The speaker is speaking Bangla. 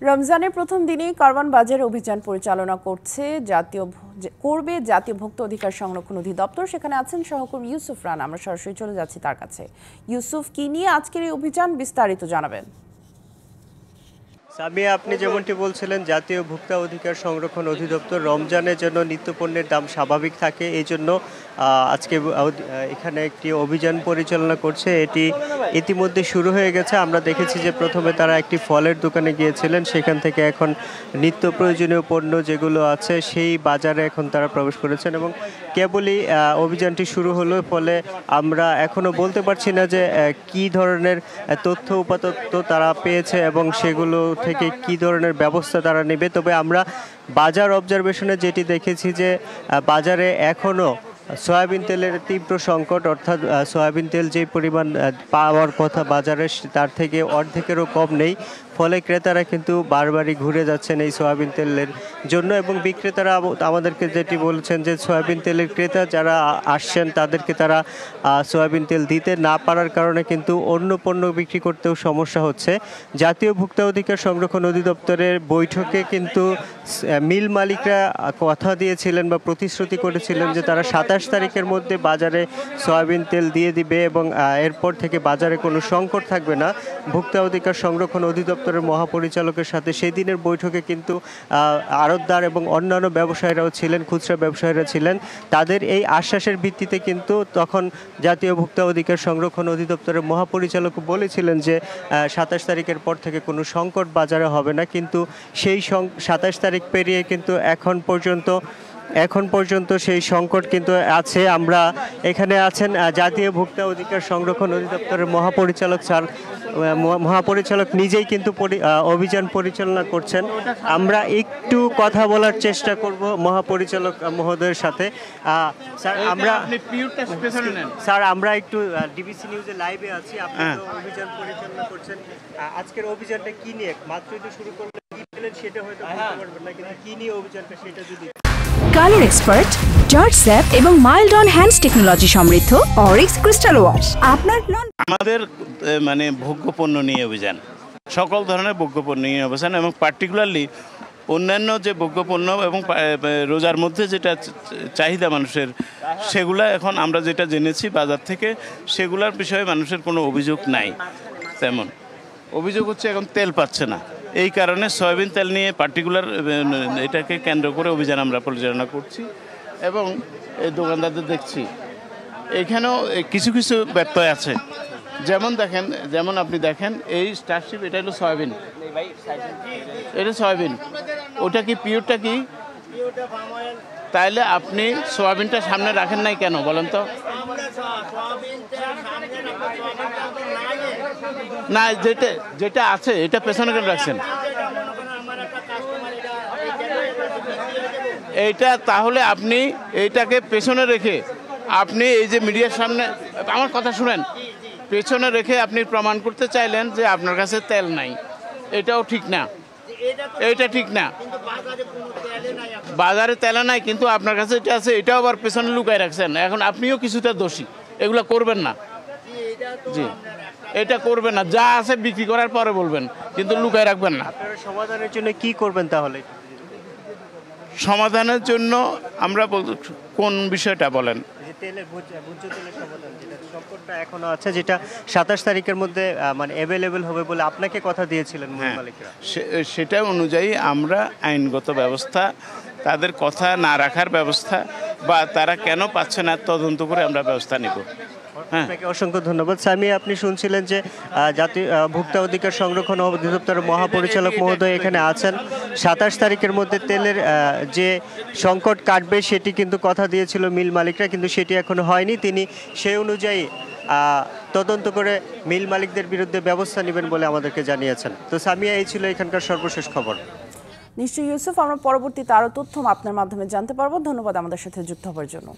রমজানের প্রথম দিনেই কারওয়ান বাজারে অভিযান পরিচালনা করবে জাতীয় ভোক্তা অধিকার সংরক্ষণ অধিদপ্তর। সেখানে আছেন সহকর্মী ইউসুফ রানা। আমরা সরাসরি চলে যাচ্ছি তার কাছে। ইউসুফ, কি নিয়ে আজকের এই অভিযান, বিস্তারিত জানাবেন। সামিয়া, আপনি যেমনটি বলছিলেন, জাতীয় ভোক্তা অধিকার সংরক্ষণ অধিদপ্তর রমজানের জন্য নিত্যপণ্যের দাম স্বাভাবিক থাকে এই জন্য আজকে এখানে একটি অভিযান পরিচালনা করছে। এটি ইতিমধ্যে শুরু হয়ে গেছে। আমরা দেখেছি যে প্রথমে তারা একটি ফলের দোকানে গিয়েছিলেন, সেখান থেকে এখন নিত্য প্রয়োজনীয় পণ্য যেগুলো আছে সেই বাজারে এখন তারা প্রবেশ করেছেন এবং কেবলই অভিযানটি শুরু হলো। ফলে আমরা এখনও বলতে পারছি না যে কি ধরনের তথ্য উপাত্ত তারা পেয়েছে এবং সেগুলো থেকে কি ধরনের ব্যবস্থা তারা নেবে। তবে আমরা বাজার অবজারভেশনে যেটি দেখেছি যে বাজারে এখনও সয়াবিন তেলের তীব্র সংকট, অর্থাৎ সয়াবিন তেল যে পরিমাণ পাওয়ার কথা বাজারে তার থেকে অর্ধেকেরও কম নেই। ফলে ক্রেতারা কিন্তু বারবারই ঘুরে যাচ্ছেন এই সয়াবিন তেলের জন্য এবং বিক্রেতারা আমাদেরকে যেটি বলছেন যে সয়াবিন তেলের ক্রেতা যারা আসছেন তাদেরকে তারা সয়াবিন তেল দিতে না পারার কারণে কিন্তু অন্য পণ্য বিক্রি করতেও সমস্যা হচ্ছে। জাতীয় ভোক্তা অধিকার সংরক্ষণ অধিদপ্তরের বৈঠকে কিন্তু মিল মালিকরা কথা দিয়েছিলেন বা প্রতিশ্রুতি করেছিলেন যে তারা 27 তারিখের মধ্যে বাজারে সয়াবিন তেল দিয়ে দিবে এবং এরপর থেকে বাজারে কোনো সংকট থাকবে না। ভোক্তা অধিকার সংরক্ষণ অধিদপ্তরের মহাপরিচালকের সাথে সেই দিনের বৈঠকে কিন্তু আড়তদার এবং অন্যান্য ব্যবসায়ীরাও ছিলেন, খুচরা ব্যবসায়ীরা ছিলেন। তাদের এই আশ্বাসের ভিত্তিতে কিন্তু তখন জাতীয় ভোক্তা অধিকার সংরক্ষণ অধিদপ্তরের মহাপরিচালক বলেছিলেন যে 27 তারিখের পর থেকে কোনো সংকট বাজারে হবে না। কিন্তু সেই 27 তারিখ পেরিয়ে কিন্তু এখন পর্যন্ত সেই সংকট কিন্তু আছে। আমরা এখানে আছেন জাতীয় ভোক্তা অধিকার সংরক্ষণ অধিদপ্তরের মহাপরিচালক নিজেই কিন্তু অভিযান পরিচালনা করছেন। আমরা একটু কথা বলার চেষ্টা করব মহাপরিচালক মহোদয়ের সাথে। স্যার, আমরা একটু ডিবিসি নিউজে লাইভে আছি, আপনি তো অভিযান পরিচালনা করছেন। আজকের অভিযানটা কি নিয়ে? মাত্রই তো শুরু করলেন, কি পেলেন সেটা হয়তো বলতে পারবেন না, কিন্তু কি নিয়ে অভিযানটা সেটা যদি। কালার এক্সপার্ট, জর্জ স্যাপ এবং মাইল্ড অন হ্যান্ডস টেকনোলজি সমৃদ্ধ অরিক্স ক্রিস্টাল ওয়াশ আপনার আমাদের ভোগ্যপণ্য নিয়ে অভিযান, সকল ধরনের ভোগ্যপণ্য নিয়ে অভিযান এবং পার্টিকুলারলি অন্যান্য যে ভোগ্যপণ্য এবং রোজার মধ্যে যেটা চাহিদা মানুষের, সেগুলা এখন আমরা যেটা জেনেছি বাজার থেকে, সেগুলার বিষয়ে মানুষের কোনো অভিযোগ নাই। তেমন অভিযোগ হচ্ছে এখন তেল পাচ্ছে না, এই কারণে সয়াবিন তেল নিয়ে পার্টিকুলার এটাকে কেন্দ্র করে অভিযান আমরা পরিচালনা করছি এবং এই দোকানদারদের দেখছি এখানেও কিছু কিছু ব্যত্যয় আছে। যেমন আপনি দেখেন এই স্টারশিপ, এটা হলো সয়াবিন, এটা সয়াবিন, ওটা কি পিওরটা কি? তাইলে আপনি সয়াবিনটা সামনে রাখেন নাই কেন বলেন তো? না, যেটা আছে এটা পেছনে কেন রাখছেন? এইটা তাহলে আপনি এইটাকে পেছনে রেখে আপনি এই যে মিডিয়ার সামনে, আমার কথা শুনেন, পেছনে রেখে আপনি প্রমাণ করতে চাইলেন যে আপনার কাছে তেল নাই। এটাও ঠিক না, এটা ঠিক না। বাজারে তেল নাই কিন্তু আপনার কাছে এটা আছে, এটাও আবার পেছনে লুকায় রাখছেন। এখন আপনিও কিছুটা দোষী, এগুলো করবেন না। জি, এটা করবেন না, যা আছে বিক্রি করার পরে বলবেন, কিন্তু লুকায় রাখবেন না। আপনারা সমাধানের জন্য কি করবেন তাহলে? সমাধানের জন্য আমরা কোন বিষয়টা বলেন? সংকটটা এখনো আছে, যেটা 27 তারিখের মধ্যে মানে অ্যাভেলেবেল হবে বলে আপনাকে কথা দিয়েছিলেন মালিকরা। সেটা অনুযায়ী আমরা আইনগত ব্যবস্থা, তাদের কথা না রাখার ব্যবস্থা বা তারা কেন পাচ্ছে না তদন্ত করে আমরা ব্যবস্থা নেব। আপনাকে অসংখ্য ধন্যবাদ। সামি, আপনি শুনছিলেন যে জাতীয় ভোক্তা অধিকার সংরক্ষণ অধিদপ্তরের মহাপরিচালক মহোদয় এখানে আছেন। 27 তারিখের মধ্যে তেলের যে সংকট কাটবে সেটি কিন্তু কথা দিয়েছিল মিল মালিকরা, কিন্তু সেটি এখনো হয়নি। তিনি সেই অনুযায়ী তদন্ত করে মিল মালিকদের বিরুদ্ধে ব্যবস্থা নেবেন বলে আমাদেরকে জানিয়েছেন। তো সামিয়া, এই ছিল এখানকার সর্বশেষ খবর। নিশ্চয়ই ইউসুফ, আমরা পরবর্তীতে আরও তথ্য আপনার মাধ্যমে জানতে পারবো। ধন্যবাদ আমাদের সাথে যুক্ত হওয়ার জন্য।